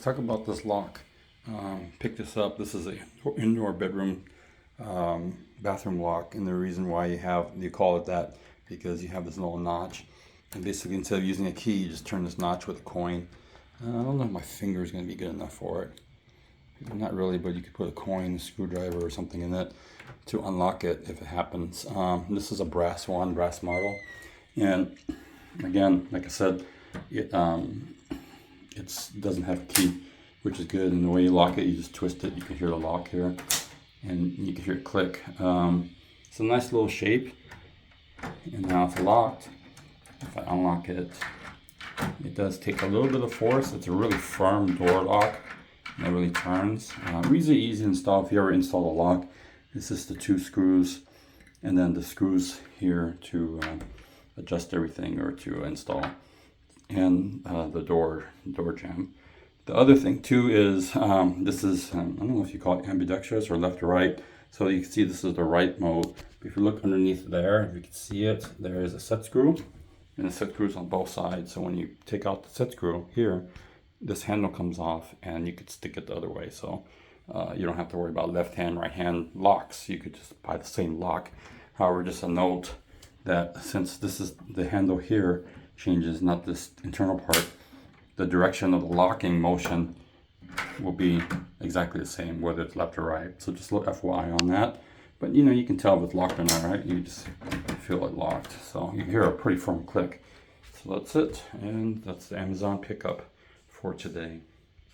talk about this lock. Pick this up. This is a indoor bedroom bathroom lock, and the reason why you call it that because you have this little notch, and basically instead of using a key, you just turn this notch with a coin. I don't know if my finger is going to be good enough for it. Not really, but you could put a coin, a screwdriver, or something in it to unlock it if it happens. This is a brass model, and again, like I said, it doesn't have a key, which is good. And the way you lock it, you just twist it. You can hear the lock here, and you can hear it click. It's a nice little shape, and now it's locked. If I unlock it, it does take a little bit of force. It's a really firm door lock, and it really turns. Really easy to install. If you ever install a lock, this is the 2 screws, and then the screws here to adjust everything or to install, and the door jamb. The other thing too is this is I don't know if you call it ambidextrous or left or right. So you can see this is the right mode. If you look underneath there, if you can see it, there is a set screw, and the set screws on both sides. So when you take out the set screw here, this handle comes off, and you could stick it the other way. So you don't have to worry about left hand, right hand locks. You could just buy the same lock. However, just a note that since this is the handle here changes, not this internal part, the direction of the locking motion will be exactly the same whether it's left or right. So just look FYI on that. But you can tell if it's locked or not, right? You just feel it locked. So you hear a pretty firm click. So that's it, and that's the Amazon pickup for today.